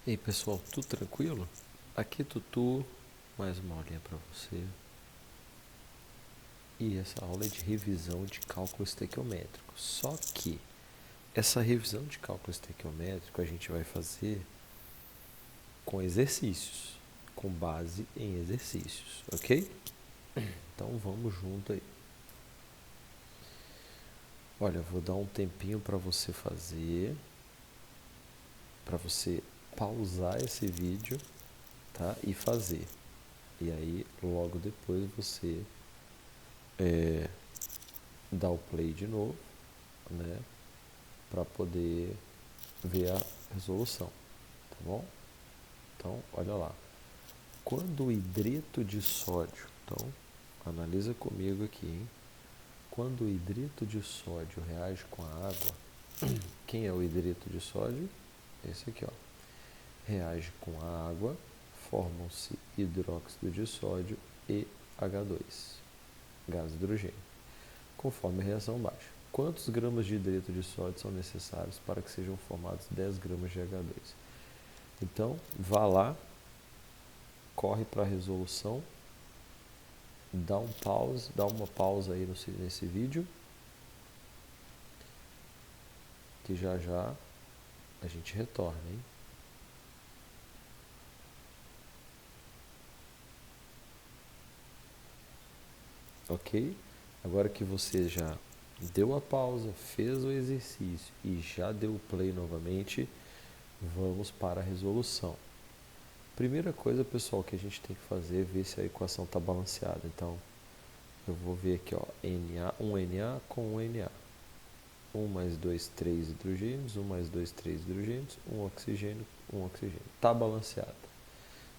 E aí pessoal, tudo tranquilo? Aqui Tutu, mais uma aulinha para você. E essa aula é de revisão de cálculo estequiométrico. Só que essa revisão de cálculo estequiométrico a gente vai fazer com exercícios, com base em exercícios, ok? Então vamos junto aí. Olha, vou dar um tempinho para você fazer, para você pausar esse vídeo, tá? E fazer. E aí logo depois você dá o play de novo, né? Para poder ver a resolução, tá bom? Então, olha lá. Quando o hidreto de sódio, então, analisa comigo aqui, hein? Quando o hidreto de sódio reage com a água, quem é o hidreto de sódio? Esse aqui, ó. Reage com a água, formam-se hidróxido de sódio e H2, gás hidrogênio, conforme a reação baixa. Quantos gramas de hidreto de sódio são necessários para que sejam formados 10 gramas de H2? Então, vá lá, corre para a resolução, dá uma pausa aí nesse vídeo, que já já a gente retorna, hein? Ok? Agora que você já deu a pausa, fez o exercício e já deu o play novamente, vamos para a resolução. Primeira coisa, pessoal, que a gente tem que fazer é ver se a equação está balanceada. Então, eu vou ver aqui, ó, Na, um Na com um Na. 1 mais 2, 3 hidrogênios, 1 mais 2, 3 hidrogênios, 1 oxigênio, 1 oxigênio. Está balanceado.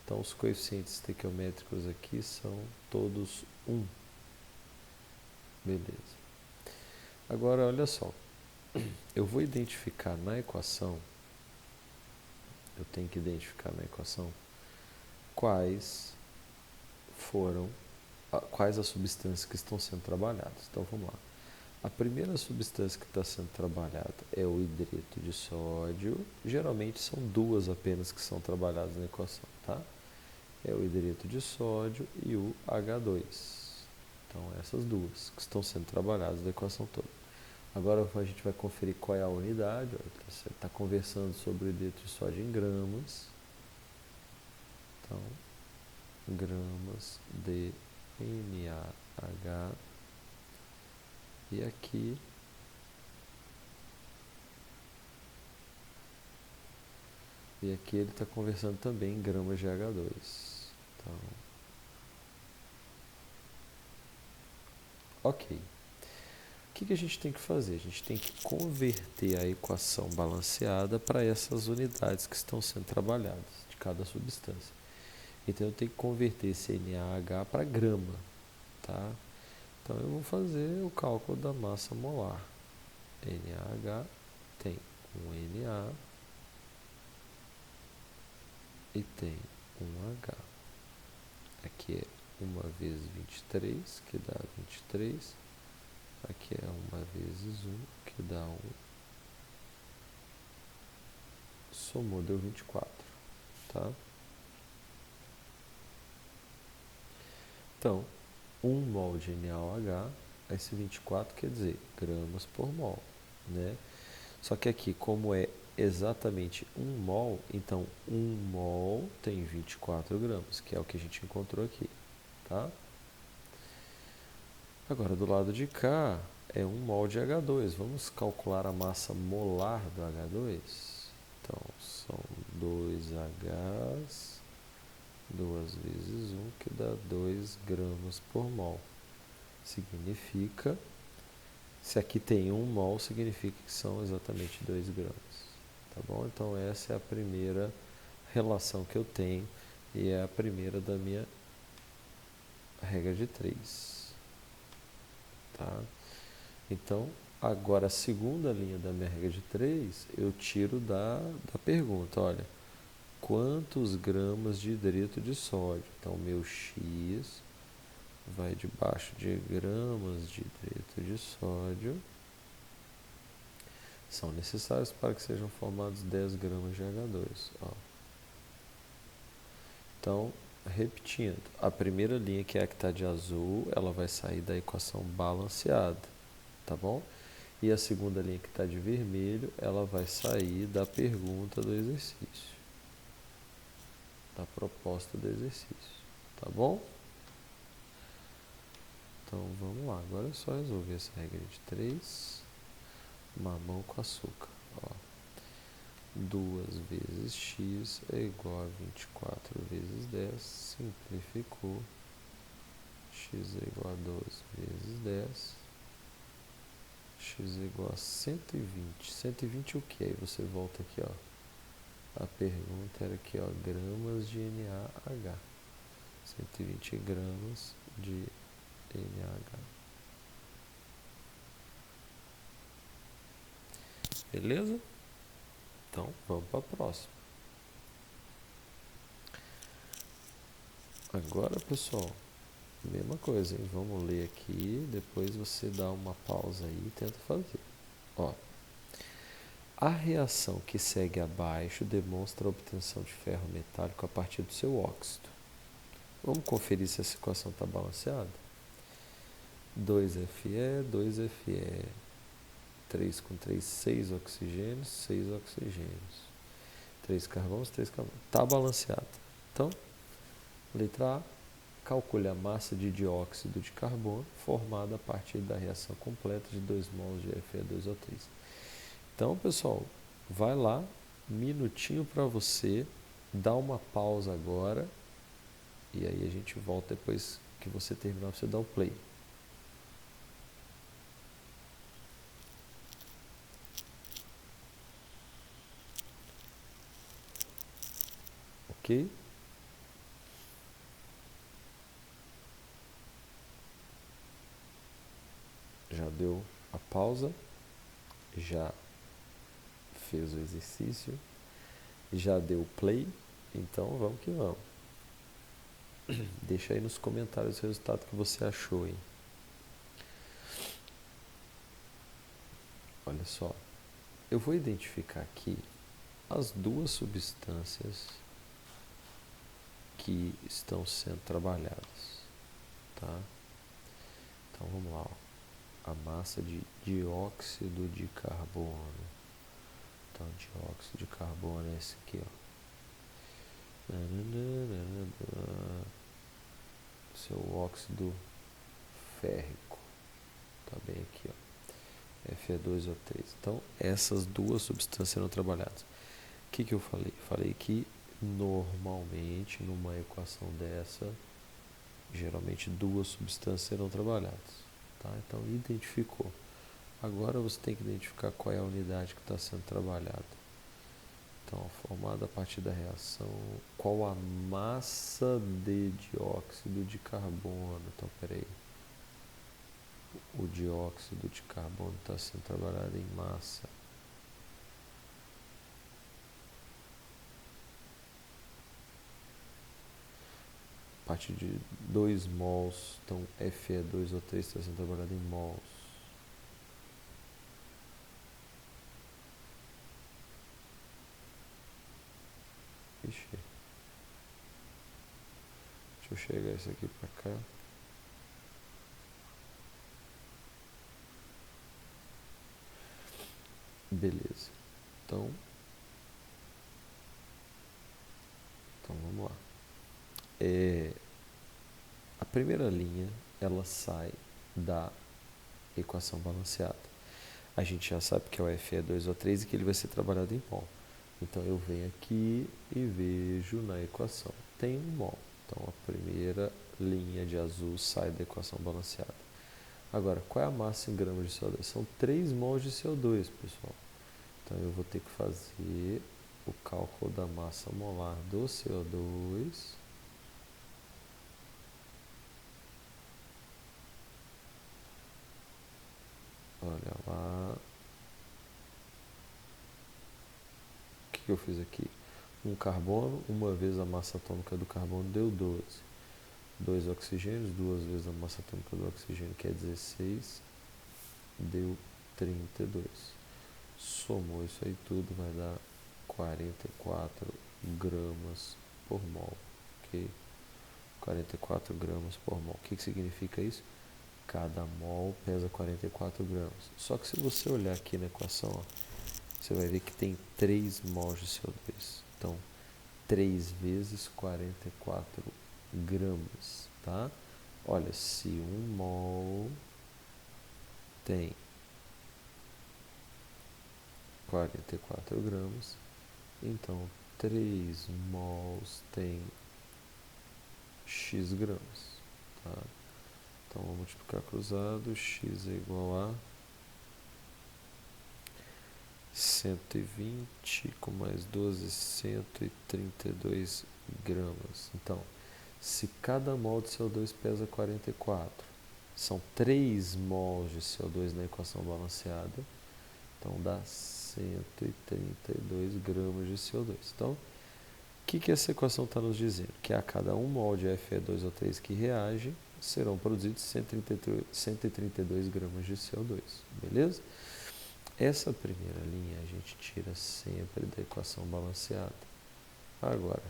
Então, os coeficientes estequiométricos aqui são todos 1. Beleza. Agora, olha só. Eu vou identificar na equação, eu tenho que identificar na equação quais quais as substâncias que estão sendo trabalhadas. Então, vamos lá. A primeira substância que está sendo trabalhada é o hidreto de sódio. Geralmente são duas apenas que são trabalhadas na equação, tá? É o hidreto de sódio e o H2. Então, essas duas que estão sendo trabalhadas na equação toda. Agora a gente vai conferir qual é a unidade. Você está conversando sobre o hidreto de sódio em gramas. Então, gramas de NaH. E aqui ele está conversando também em gramas de H2. Então, ok. O que a gente tem que fazer? A gente tem que converter a equação balanceada para essas unidades que estão sendo trabalhadas de cada substância. Então, eu tenho que converter esse NaH para grama, tá? Então, eu vou fazer o cálculo da massa molar. NaH tem um Na e tem um H. Aqui é 1 vezes 23, que dá 23. Aqui é 1 vezes 1, que dá 1. Somou, deu 24, tá? Então, 1 mol de NaOH, esse 24 quer dizer gramas por mol, né? Só que aqui, como é exatamente 1 mol, então 1 mol tem 24 gramas, que é o que a gente encontrou aqui, tá? Agora, do lado de cá, é 1 mol de H2. Vamos calcular a massa molar do H2? Então, são 2 Hs, 2 vezes 1, que dá 2 gramas por mol. Significa, se aqui tem 1 mol, significa que são exatamente 2 gramas. Tá bom? Então, essa é a primeira relação que eu tenho e é a primeira da minha regra de 3. Tá? Então, agora a segunda linha da minha regra de 3, eu tiro da pergunta, olha, quantos gramas de hidreto de sódio? Então, meu X vai debaixo de gramas de hidreto de sódio são necessários para que sejam formados 10 gramas de H2. Ó. Então, repetindo, a primeira linha, que é a que está de azul, ela vai sair da equação balanceada, tá bom? E a segunda linha, que está de vermelho, ela vai sair da pergunta do exercício, da proposta do exercício, tá bom? Então, vamos lá. Agora é só resolver essa regra de 3. Mamão com açúcar. Ó. 2 vezes x é igual a 24 vezes 10. Simplificou. X é igual a 12 vezes 10. X é igual a 120. 120 o que? Aí você volta aqui, ó. A pergunta era aqui, ó, gramas de NaH. 120 gramas de NaH. Beleza? Então, vamos para a próxima. Agora, pessoal, mesma coisa, hein? Vamos ler aqui, depois você dá uma pausa aí e tenta fazer. Ó, a reação que segue abaixo demonstra a obtenção de ferro metálico a partir do seu óxido. Vamos conferir se essa equação está balanceada? 2Fe, 2Fe, 3 com 3, 6 oxigênios, 6 oxigênios. 3 carbonos, 3 carbonos. Está balanceado. Então, letra A, calcule a massa de dióxido de carbono formada a partir da reação completa de 2 mols de Fe2O3. Então, pessoal, vai lá, minutinho para você, dá uma pausa agora e aí a gente volta depois que você terminar, você dá o play. Ok? Já deu a pausa, já fez o exercício, já deu o play, então vamos que vamos. Deixa aí nos comentários o resultado que você achou, hein? Olha só, eu vou identificar aqui as duas substâncias que estão sendo trabalhadas, tá? Então vamos lá, ó. A massa de dióxido de carbono. Então, dióxido de carbono é esse aqui, ó. Seu óxido férrico. Tá bem aqui, ó. Fe2O3. Então, essas duas substâncias serão trabalhadas. O que eu falei? Falei que normalmente numa equação dessa, geralmente duas substâncias serão trabalhadas. Tá? Então, identificou. Agora você tem que identificar qual é a unidade que está sendo trabalhada. Então, formada a partir da reação, qual a massa de dióxido de carbono? Então, peraí. O dióxido de carbono está sendo trabalhado em massa. A partir de 2 mols, então Fe2O3 está sendo trabalhado em mols. Ixi. Deixa eu chegar isso aqui para cá. Beleza. Então vamos lá. A primeira linha, ela sai da equação balanceada. A gente já sabe que é o Fe2O3 e que ele vai ser trabalhado em mol. Então eu venho aqui e vejo na equação. Tem um mol. Então a primeira linha de azul sai da equação balanceada. Agora, qual é a massa em gramas de CO2? São 3 mols de CO2, pessoal. Então eu vou ter que fazer o cálculo da massa molar do CO2. Olha lá. O que eu fiz aqui? Um carbono, uma vez a massa atômica do carbono deu 12. 2 oxigênios, duas vezes a massa atômica do oxigênio, que é 16, deu 32. Somou isso aí tudo, vai dar 44 gramas por mol. ok? 44 gramas por mol. O que significa isso? Cada mol pesa 44 gramas. Só que se você olhar aqui na equação, ó, você vai ver que tem 3 mols de CO2. Então, 3 vezes 44 gramas, tá? Olha, se 1 mol tem 44 gramas, então 3 mols tem x gramas, tá? Então, vou multiplicar cruzado, x é igual a 120 com mais 12, 132 gramas. Então, se cada mol de CO2 pesa 44, são 3 mols de CO2 na equação balanceada, então dá 132 gramas de CO2. Então, o que essa equação está nos dizendo? Que a cada 1 mol de Fe2O3 que reage, serão produzidos 132 gramas de CO2, beleza? Essa primeira linha a gente tira sempre da equação balanceada. Agora,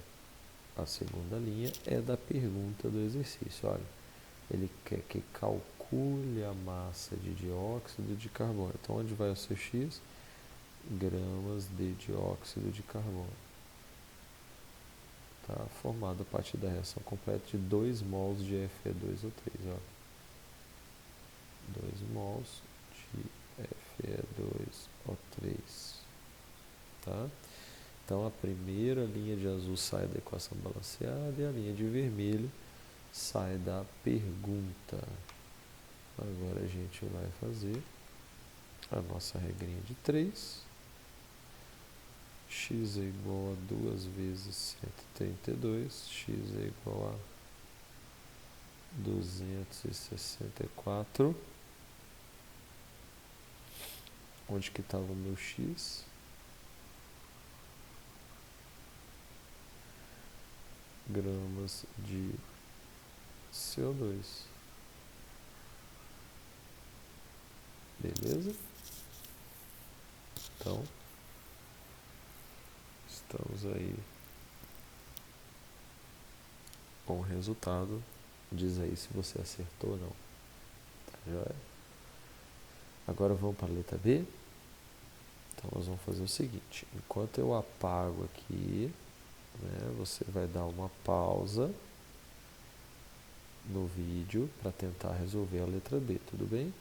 a segunda linha é da pergunta do exercício. Olha, ele quer que calcule a massa de dióxido de carbono. Então, onde vai o seu X? Gramas de dióxido de carbono. Tá formado a partir da reação completa de 2 mols de Fe2O3. 2 mols de Fe2O3. Tá? Então, a primeira linha de azul sai da equação balanceada e a linha de vermelho sai da pergunta. Agora a gente vai fazer a nossa regrinha de 3. X é igual a 2 vezes 132. X é igual a 264. Onde que estava o meu X? Gramas de CO2. Beleza? Então, estamos aí com o resultado. Diz aí se você acertou ou não. Tá, joia? Agora vamos para a letra B. Então, nós vamos fazer o seguinte. Enquanto eu apago aqui, né, você vai dar uma pausa no vídeo para tentar resolver a letra B, tudo bem?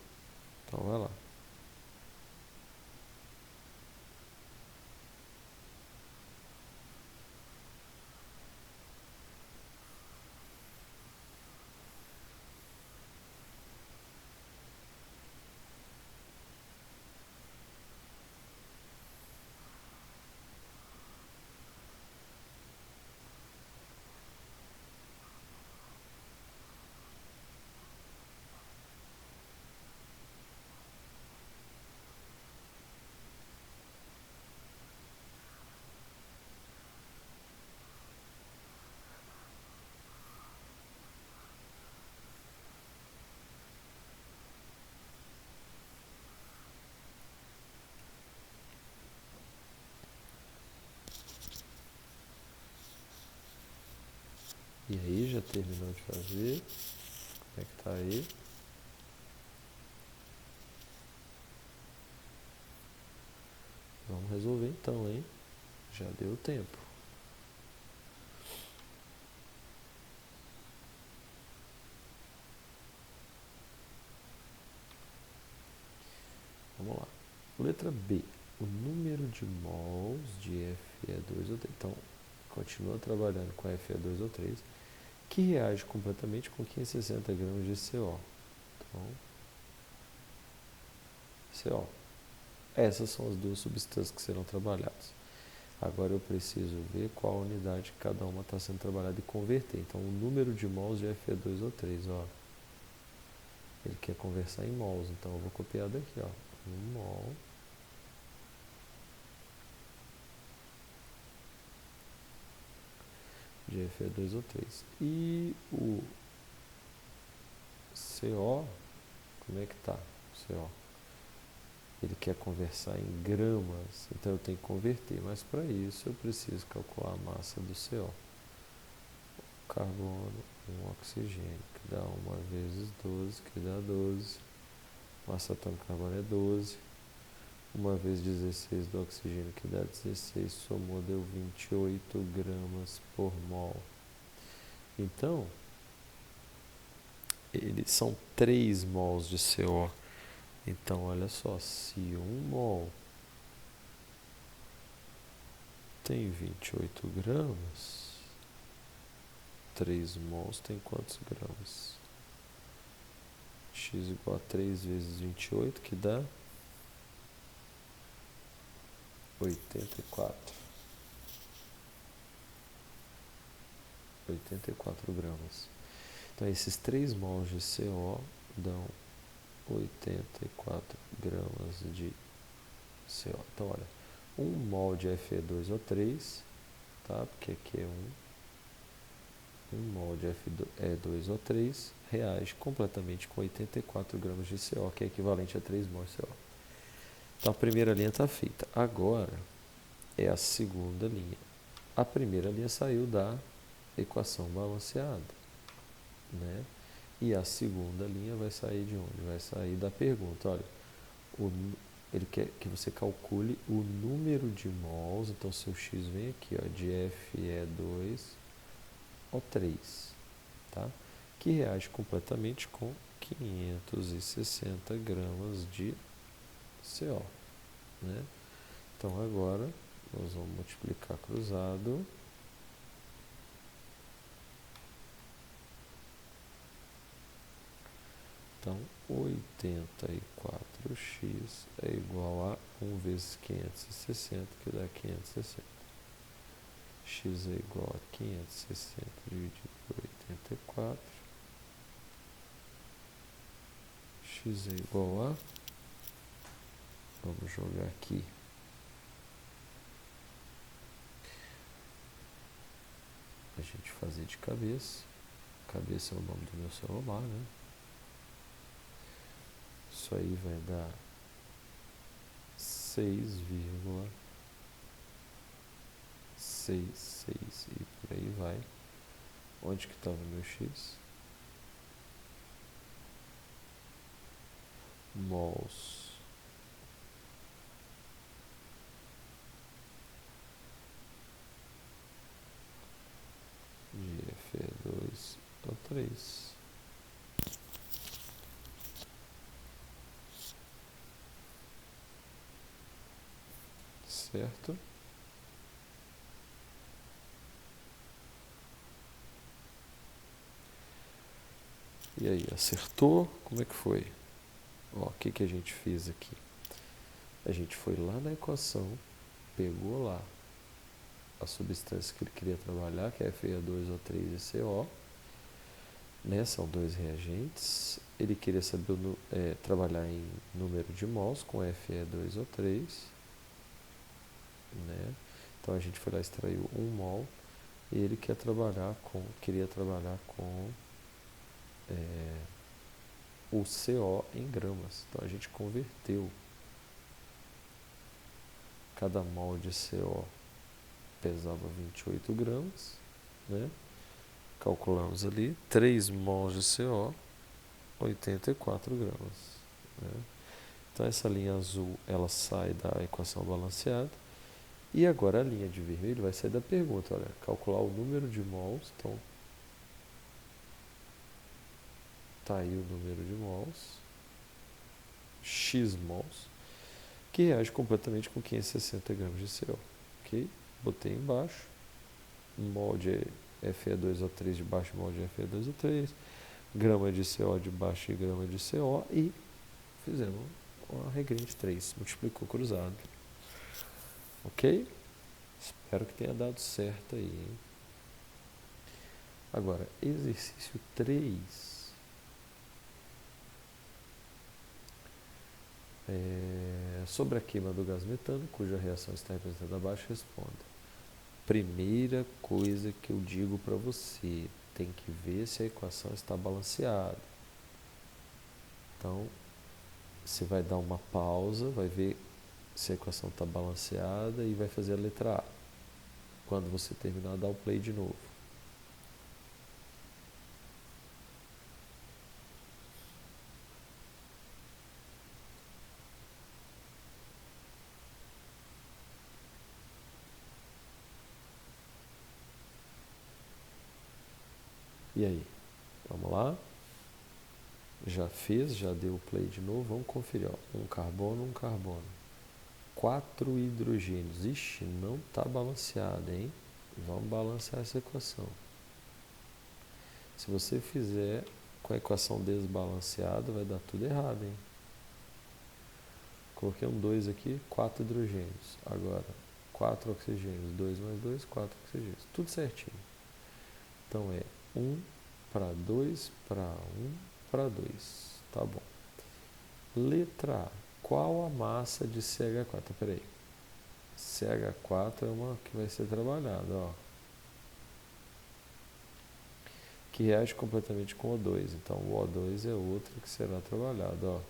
Então, vai lá. E aí, já terminou de fazer? Como é que tá aí? Vamos resolver então, hein? Já deu tempo. Vamos lá. Letra B. O número de mols de Fe2O3. Então, continua trabalhando com Fe2O3, que reage completamente com 560 gramas de CO. Então, CO. Essas são as duas substâncias que serão trabalhadas. Agora eu preciso ver qual unidade cada uma está sendo trabalhada e converter. Então, o número de mols de Fe2O3, ó. Ele quer conversar em mols, então eu vou copiar daqui, ó. 1 mol de Fe2O3. E o CO, como é que tá? O CO. Ele quer conversar em gramas, então eu tenho que converter, mas para isso eu preciso calcular a massa do CO. carbono, um oxigênio, que dá 1 vezes 12, que dá 12. Massa atômica do carbono é 12. 1 vezes 16 do oxigênio, que dá 16, somou, deu 28 gramas por mol. Então, eles são 3 mols de CO. Então, olha só, se 1 mol tem 28 gramas, 3 mols tem quantos gramas? X igual a 3 vezes 28, que dá 84. 84 gramas. Então, esses 3 mols de CO dão 84 gramas de CO. Então, olha, 1 mol de Fe2O3, tá? Porque aqui é 1 mol de Fe2O3 reage completamente com 84 gramas de CO, que é equivalente a 3 mols de CO. Então, a primeira linha está feita. Agora, é a segunda linha. A primeira linha saiu da equação balanceada, né? E a segunda linha vai sair de onde? Vai sair da pergunta. Olha, ele quer que você calcule o número de mols. Então, seu X vem aqui, ó, de Fe2O3, tá? Que reage completamente com 560 gramas de CO, né? Então, agora, nós vamos multiplicar cruzado. Então, 84x é igual a 1 vezes 560, que dá 560. X é igual a 560 dividido por 84. X é igual a... Vamos jogar aqui. A gente fazer de cabeça. Cabeça é o nome do meu celular, né? Isso aí vai dar 6,66 e por aí vai. Onde que estava o meu X? Mols de Fe2O3. Certo? E aí, acertou? Como é que foi? Ó, o que a gente fez aqui? A gente foi lá na equação, pegou lá a substância que ele queria trabalhar, que é Fe2O3 e CO, né? São 2 reagentes. Ele queria saber trabalhar em número de mols com Fe2O3, né? Então a gente foi lá e extraiu 1 mol e ele queria trabalhar com o CO em gramas. Então a gente converteu. Cada mol de CO pesava 28 gramas, né? Calculamos ali 3 mols de CO, 84 gramas, né? Então essa linha azul ela sai da equação balanceada. E agora a linha de vermelho vai sair da pergunta. Olha, calcular o número de mols. Então, tá aí o número de mols, X mols, que reage completamente com 560 gramas de CO. Ok? Botei embaixo, mol de Fe2O3 de baixo, mol de Fe2O3, grama de CO de baixo e grama de CO, e fizemos uma regrinha de 3, multiplicou cruzado. Ok? Espero que tenha dado certo aí, hein? Agora, exercício 3. Sobre a queima do gás metano, cuja reação está representada abaixo, responda. Primeira coisa que eu digo para você, tem que ver se a equação está balanceada. Então, você vai dar uma pausa, vai ver se a equação está balanceada e vai fazer a letra A. Quando você terminar, dá o play de novo. E aí? Vamos lá? Já fez, já deu o play de novo, vamos conferir. Ó. Um carbono, um carbono. 4 hidrogênios. Ixi, não está balanceado, hein? Vamos balancear essa equação. Se você fizer com a equação desbalanceada, vai dar tudo errado, hein? Coloquei um 2 aqui, 4 hidrogênios. Agora, 4 oxigênios. 2 mais 2, 4 oxigênios. Tudo certinho. Então é 1 para 2 para 1 para 2. Tá bom. Letra A. Qual a massa de CH4? Peraí. CH4 é uma que vai ser trabalhada, ó. Que reage completamente com O2. Então, o O2 é outro que será trabalhado, ó.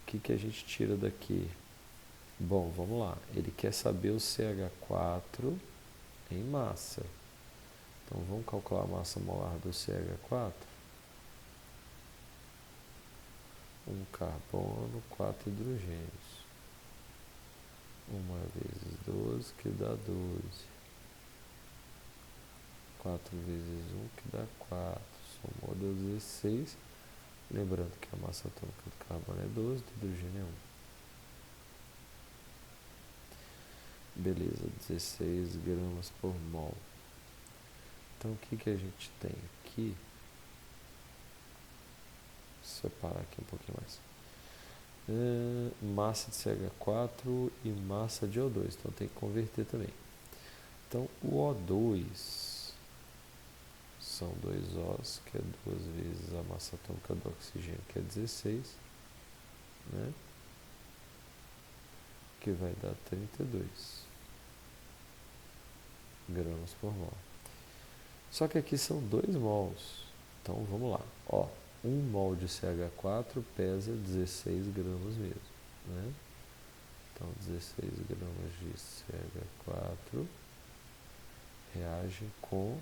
O que a gente tira daqui? Bom, vamos lá. Ele quer saber o CH4 em massa. Então, vamos calcular a massa molar do CH4. Um carbono, 4 hidrogênios. 1 vezes 12, que dá 12. 4 vezes 1, que dá 4. Somou 16. Lembrando que a massa atômica do carbono é 12, do hidrogênio é 1. Beleza, 16 gramas por mol. Então, o que a gente tem aqui? Vou separar aqui um pouquinho mais. Massa de CH4 e massa de O2. Então, tem que converter também. Então, o O2 são 2 Os, que é 2 vezes a massa atômica do oxigênio, que é 16, né? Que vai dar 32 gramas por mol. Só que aqui são 2 mols. Então vamos lá. Ó, 1 mol de CH4 pesa 16 gramas mesmo, né? Então 16 gramas de CH4 reagem com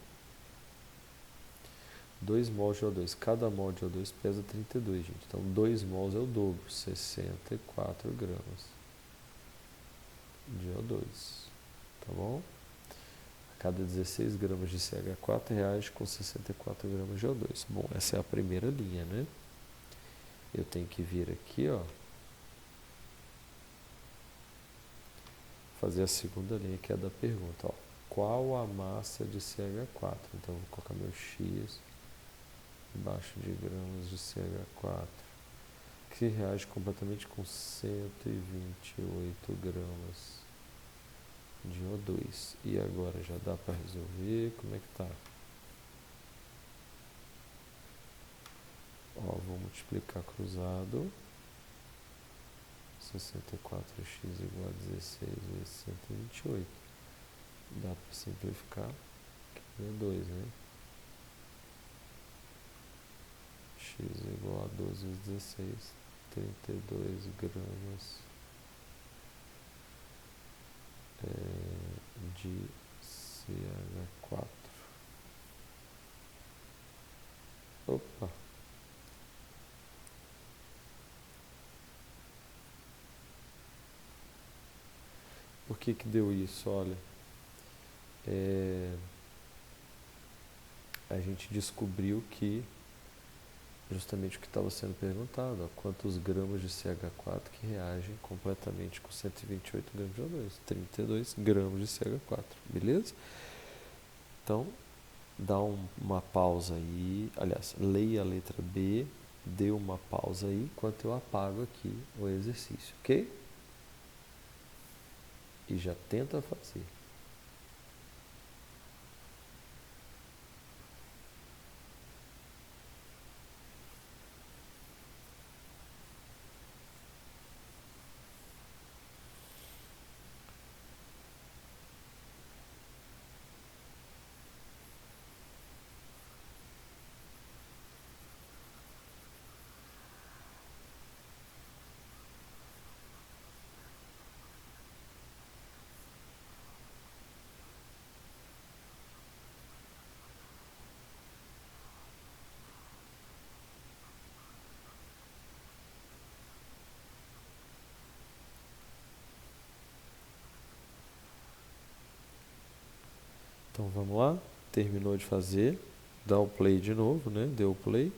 2 mols de O2. Cada mol de O2 pesa 32, gente. Então 2 mols é o dobro, 64 gramas de O2. Tá bom? Cada 16 gramas de CH4 reage com 64 gramas de O2. Bom, essa é a primeira linha, né? Eu tenho que vir aqui, ó, fazer a segunda linha, que é da pergunta, ó. Qual a massa de CH4? Então, vou colocar meu X embaixo de gramas de CH4, que reage completamente com 128 gramas de O2. E agora, já dá para resolver? Como é que tá? Ó, vou multiplicar cruzado. 64x igual a 16 vezes 128. Dá para simplificar, que é 2, né? X igual a 12 vezes 16, 32 gramas de CH4. Opa! Por que deu isso? Olha, a gente descobriu que justamente o que estava sendo perguntado, ó, quantos gramas de CH4 que reagem completamente com 128 gramas de O2, 32 gramas de CH4, beleza? Então, dá uma pausa aí, aliás, leia a letra B, dê uma pausa aí, enquanto eu apago aqui o exercício, ok? E já tenta fazer. Então vamos lá? terminou de fazer, dá o play de novo, né? Deu o play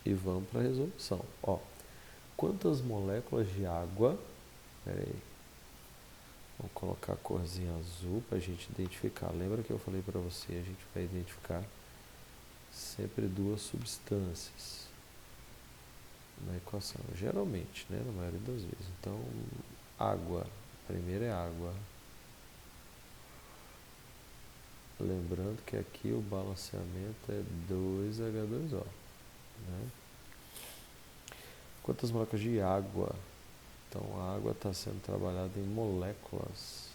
e vamos para a resolução. Ó, quantas moléculas de água... Pera aí. Vamos colocar a corzinha azul para a gente identificar. Lembra que eu falei para você? A gente vai identificar sempre duas substâncias na equação. Geralmente, né? Na maioria das vezes. Então, água. Primeiro é água. Lembrando que aqui o balanceamento é 2H2O. Né? Quantas moléculas de água? Então a água está sendo trabalhada em moléculas.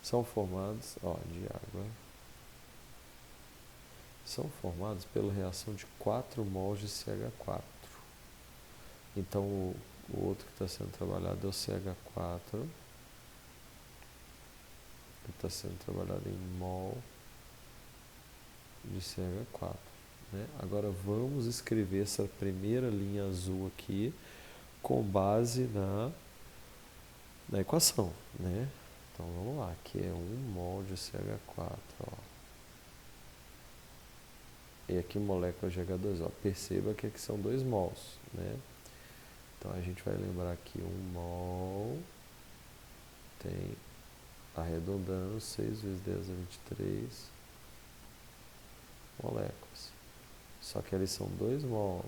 São formadas, de água. São formados pela reação de 4 mols de CH4. Então o outro que está sendo trabalhado é o CH4. Ele está sendo trabalhado em mol de CH4. Né? Agora vamos escrever essa primeira linha azul aqui com base na equação. Né? Então vamos lá, aqui é 1 mol de CH4. Ó. E aqui molécula de H2O. Perceba que aqui são 2 mols. Né? Então a gente vai lembrar que 1 mol tem, arredondando, 6 vezes 10 a 23 moléculas. Só que eles são 2 mols.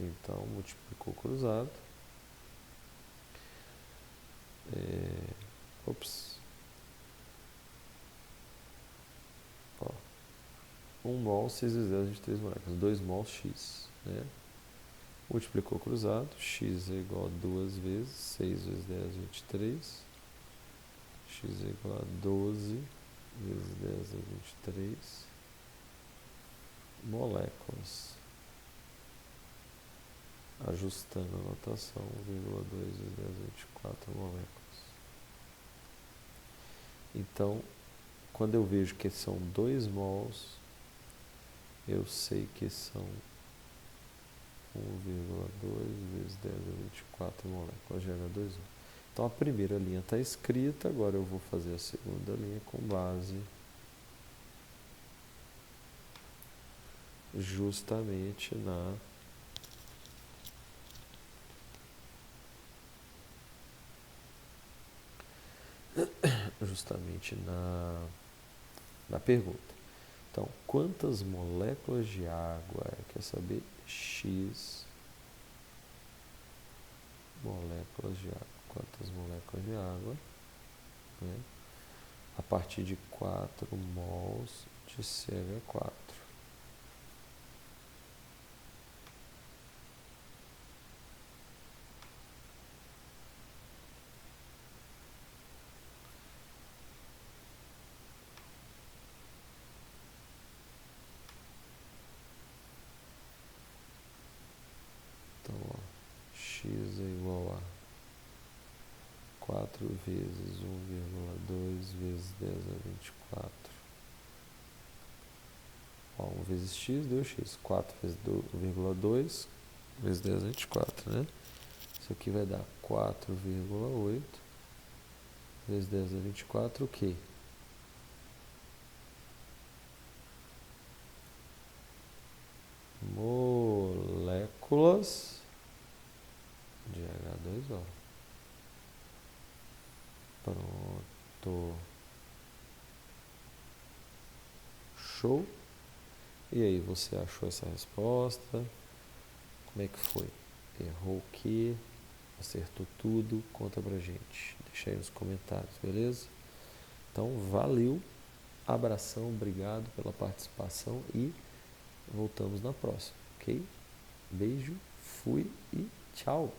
Então multiplicou cruzado. Ó, 1 mol, 6 vezes 10 a 23 moléculas. 2 mols x. Né? Multiplicou cruzado. X é igual a 2 vezes 6 vezes 10 a 23. X é igual a 12 vezes 10 a 23 moléculas. Ajustando a notação, 1,2 vezes 10 a 24 moléculas. Então, quando eu vejo que são 2 mols, eu sei que são 1,2 vezes 10 a 24 moléculas de H2O. Então a primeira linha está escrita, agora eu vou fazer a segunda linha com base justamente na pergunta. Então, quantas moléculas de água? Quer saber? X moléculas de água. Quantas moléculas de água? Né? A partir de 4 mols de CH4. Então, ó, x é igual a 4 vezes 1,2 vezes 10 a 24. Ó, 1 vezes x deu x. 4 vezes 1,2 vezes 10 a 24, né? Isso aqui vai dar 4,8 vezes 10 a 24, o quê? Moléculas de H2O. Pronto. Show? E aí, você achou essa resposta? Como é que foi? Errou o quê? Acertou tudo? Conta pra gente. Deixa aí nos comentários, beleza? Então, valeu. Abração, obrigado pela participação e voltamos na próxima, ok? Beijo, fui e tchau!